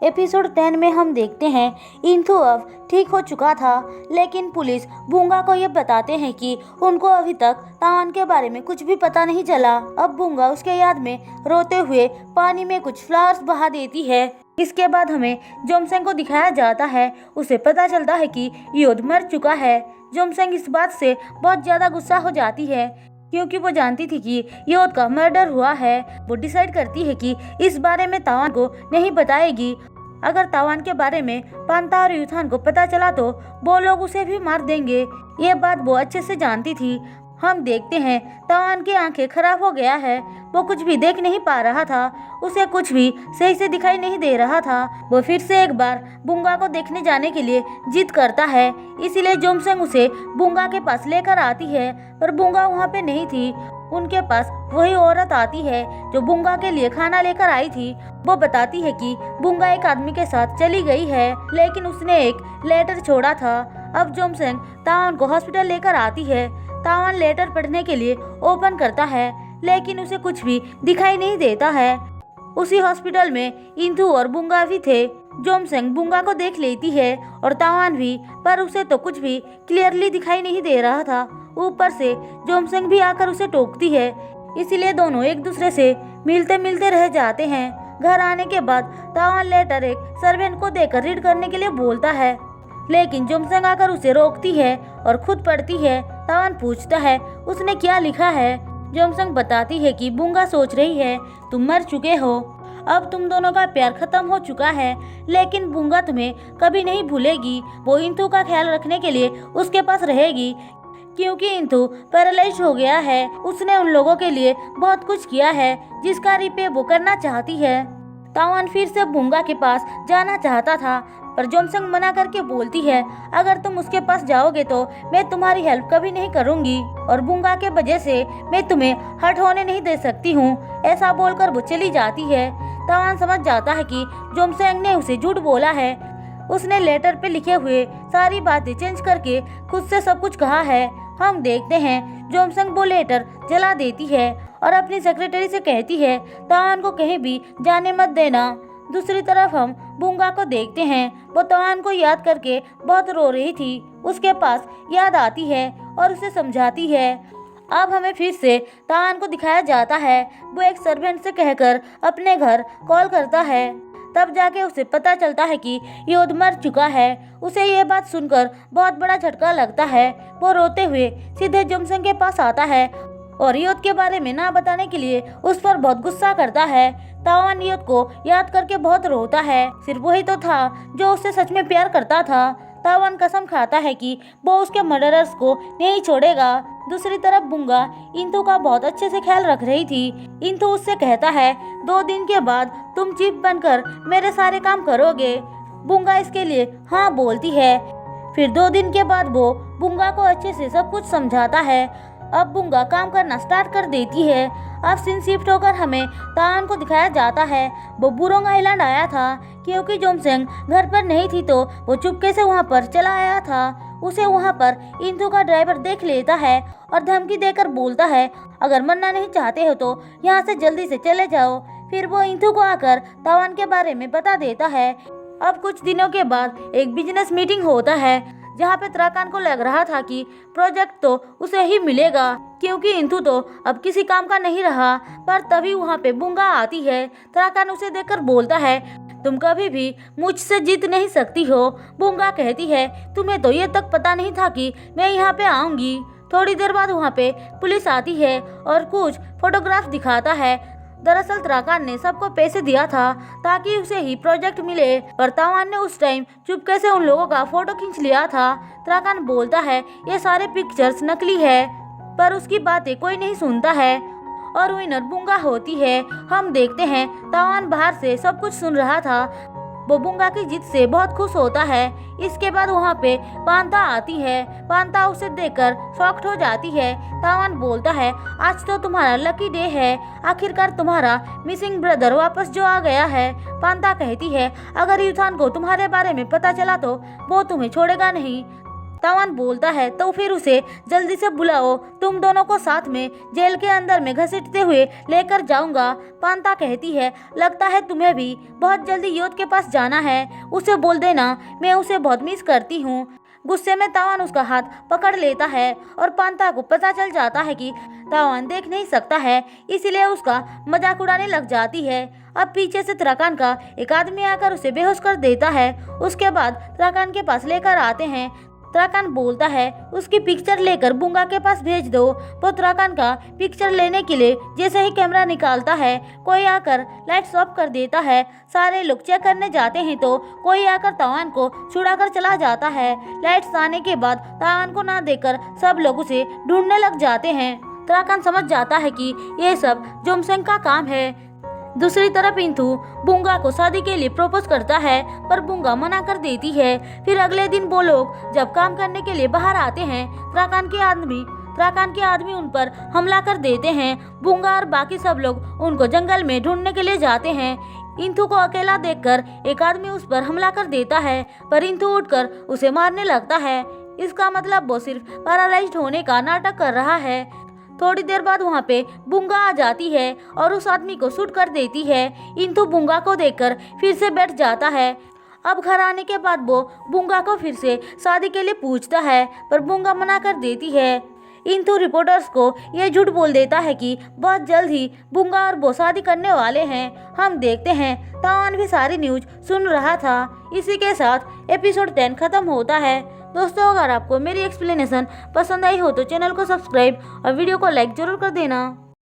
Episode 10 में हम देखते हैं इंथु अब ठीक हो चुका था, लेकिन पुलिस बुंगा को ये बताते हैं कि उनको अभी तक तावान के बारे में कुछ भी पता नहीं चला। अब बुंगा उसके याद में रोते हुए पानी में कुछ फ्लावर्स बहा देती है। इसके बाद हमें जोमसेंग को दिखाया जाता है। उसे पता चलता है कि योद मर चुका है। जोमसेंग इस बात से बहुत ज्यादा गुस्सा हो जाती है क्योंकि वो जानती थी कि योद का मर्डर हुआ है। वो डिसाइड करती है कि इस बारे में तावान को नहीं बताएगी। अगर तावान के बारे में पांता और यूथान को पता चला तो वो लोग उसे भी मार देंगे। ये बात वो अच्छे से जानती थी। हम देखते हैं तावान की आंखें खराब हो गया है। वो कुछ भी देख नहीं पा रहा था। उसे कुछ भी सही से दिखाई नहीं दे रहा था। वो फिर से एक बार बुंगा को देखने जाने के लिए जिद करता है। इसीलिए जोमसेंग उसे बुंगा के पास लेकर आती है, पर बुंगा वहाँ पे नहीं थी। उनके पास वही औरत आती है जो बुंगा के लिए खाना लेकर आई थी। वो बताती है कि बुंगा एक आदमी के साथ चली गई है, लेकिन उसने एक लेटर छोड़ा था। अब जोमसेंग तावान को हॉस्पिटल लेकर आती है। तावान लेटर पढ़ने के लिए ओपन करता है, लेकिन उसे कुछ भी दिखाई नहीं देता है। उसी हॉस्पिटल में इंथु और बुंगा भी थे। जोमसेंग बुंगा को देख लेती है और तावान भी, पर उसे तो कुछ भी क्लियरली दिखाई नहीं दे रहा था। ऊपर से जोमसेंग भी आकर उसे टोकती है। इसीलिए दोनों एक दूसरे से मिलते मिलते रह जाते हैं। घर आने के बाद तावान लेटर एक सर्वेंट को देकर रीड करने के लिए बोलता है, लेकिन जोमसेंग आकर उसे रोकती है और खुद पढ़ती है। तावान पूछता है उसने क्या लिखा है। जोमसेंग बताती है कि बुंगा सोच रही है तुम मर चुके हो, अब तुम दोनों का प्यार खत्म हो चुका है, लेकिन बुंगा तुम्हें कभी नहीं भूलेगी। वो इंथु का ख्याल रखने के लिए उसके पास रहेगी, क्योंकि इंथु पैरालाइज हो गया है। उसने उन लोगों के लिए बहुत कुछ किया है जिसका रिपे वो करना चाहती है। तावान फिर से बुंगा के पास जाना चाहता था, पर जोमसेंग मना करके बोलती है अगर तुम उसके पास जाओगे तो मैं तुम्हारी हेल्प कभी नहीं करूंगी और बुंगा के वजह से मैं तुम्हें हर्ट होने नहीं दे सकती हूँ। ऐसा बोलकर वो चली जाती है। तावान समझ जाता है कि जोमसेंग ने उसे झूठ बोला है। उसने लेटर पे लिखे हुए सारी बातें चेंज करके खुद से सब कुछ कहा है। हम देखते हैं जोमसेंग वो लेटर जला देती है और अपनी सेक्रेटरी से कहती है तावान को कहीं भी जाने मत देना। दूसरी तरफ हम बुंगा को देखते हैं। वो तावान को याद करके बहुत रो रही थी। उसके पास याद आती है और उसे समझाती है। अब हमें फिर से तावान को दिखाया जाता है। वो एक सर्वेंट से कहकर अपने घर कॉल करता है। तब जाके उसे पता चलता है कि योद मर चुका है। उसे ये बात सुनकर बहुत बड़ा झटका लगता है। वो रोते हुए सीधे जोमसेंग के पास आता है और योद के बारे में ना बताने के लिए उस पर बहुत गुस्सा करता है। तावान योद को याद करके बहुत रोता है। सिर्फ वही तो था जो उससे सच में प्यार करता था। तावान कसम खाता है कि वो उसके मर्डरर्स को नहीं छोड़ेगा। दूसरी तरफ बुंगा इंथु का बहुत अच्छे से ख्याल रख रही थी। इंथु उससे कहता है 2 दिन के बाद तुम चीफ बनकर मेरे सारे काम करोगे। बुंगा इसके लिए हाँ बोलती है। फिर 2 दिन के बाद वो बुंगा को अच्छे से सब कुछ समझाता है। अब बुंगा काम करना स्टार्ट कर देती है। अब सीन शिफ्ट होकर हमें तावान को दिखाया जाता है। वो बुरोंग आइलैंड आया था क्योंकि जोमसेंग घर पर नहीं थी, तो वो चुपके से वहाँ पर चला आया था। उसे वहाँ पर इंथु का ड्राइवर देख लेता है और धमकी देकर बोलता है अगर मरना नहीं चाहते हो तो यहाँ से जल्दी से चले जाओ। फिर वो इंथु को आकर तावान के बारे में बता देता है। अब कुछ दिनों के बाद एक बिजनेस मीटिंग होता है जहाँ पे त्राकान को लग रहा था कि प्रोजेक्ट तो उसे ही मिलेगा क्योंकि इंथु तो अब किसी काम का नहीं रहा। पर तभी वहाँ पे बुंगा आती है। त्राकान उसे देखकर बोलता है तुम कभी भी मुझसे जीत नहीं सकती हो। बुंगा कहती है तुम्हें तो ये तक पता नहीं था कि मैं यहाँ पे आऊँगी। थोड़ी देर बाद वहाँ पे पुलिस आती है और कुछ फोटोग्राफ दिखाता है। दरअसल त्राकान ने सबको पैसे दिया था ताकि उसे ही प्रोजेक्ट मिले, पर तावान ने उस टाइम चुपके से उन लोगों का फोटो खींच लिया था। त्राकान बोलता है ये सारे पिक्चर्स नकली है, पर उसकी बातें कोई नहीं सुनता है और विनर बुंगा होती है। हम देखते हैं तावान बाहर से सब कुछ सुन रहा था। वो बुंगा की जीत से बहुत खुश होता है। इसके बाद वहाँ पे पांता आती है। पांता उसे देखकर शॉक्ड हो जाती है। तावान बोलता है आज तो तुम्हारा लकी डे है, आखिरकार तुम्हारा मिसिंग ब्रदर वापस जो आ गया है। पांता कहती है अगर यूथान को तुम्हारे बारे में पता चला तो वो तुम्हें छोड़ेगा नहीं। तावान बोलता है तो फिर उसे जल्दी से बुलाओ, तुम दोनों को साथ में जेल के अंदर में घसीटते हुए लेकर जाऊंगा। पांता कहती है लगता है तुम्हें भी बहुत जल्दी योद के पास जाना है, उसे बोल देना मैं उसे बहुत मिस करती हूँ। गुस्से में तावान उसका हाथ पकड़ लेता है और पांता को पता चल जाता है कि तावान देख नहीं सकता है, इसलिए उसका मजाक उड़ाने लग जाती है। अब पीछे से त्राकान का एक आदमी आकर उसे बेहोश कर देता है। उसके बाद त्राकान के पास लेकर आते हैं। त्राकान बोलता है उसकी पिक्चर लेकर बुंगा के पास भेज दो। वो त्राकान का पिक्चर लेने के लिए जैसे ही कैमरा निकालता है कोई आकर लाइट्स ऑफ कर देता है। सारे लोग चेक करने जाते हैं तो कोई आकर तावान को छुड़ाकर चला जाता है। लाइट्स आने के बाद तावान को ना देखकर सब लोग उसे ढूंढने लग जाते हैं। त्राकान समझ जाता है कि ये सब जोमसेंग का काम है। दूसरी तरफ इंथु बुंगा को शादी के लिए प्रपोज करता है पर बुंगा मना कर देती है। फिर अगले दिन वो लोग जब काम करने के लिए बाहर आते हैं त्राकान के आदमी उन पर हमला कर देते हैं। बुंगा और बाकी सब लोग उनको जंगल में ढूंढने के लिए जाते हैं। इंथु को अकेला देखकर एक आदमी उस पर हमला कर देता है पर इंथु उठकर उसे मारने लगता है। इसका मतलब वो सिर्फ पैरालाइज्ड होने का नाटक कर रहा है। थोड़ी देर बाद वहाँ पे बुंगा आ जाती है और उस आदमी को शूट कर देती है। इंथु बुंगा को देखकर फिर से बैठ जाता है। अब घर आने के बाद वो बुंगा को फिर से शादी के लिए पूछता है पर बुंगा मना कर देती है। इंथु रिपोर्टर्स को ये झूठ बोल देता है कि बहुत जल्द ही बुंगा और वो शादी करने वाले हैं। हम देखते हैं तावान भी सारी न्यूज सुन रहा था। इसी के साथ एपिसोड 10 खत्म होता है। दोस्तों अगर आपको मेरी एक्सप्लेनेशन पसंद आई हो तो चैनल को सब्सक्राइब और वीडियो को लाइक जरूर कर देना।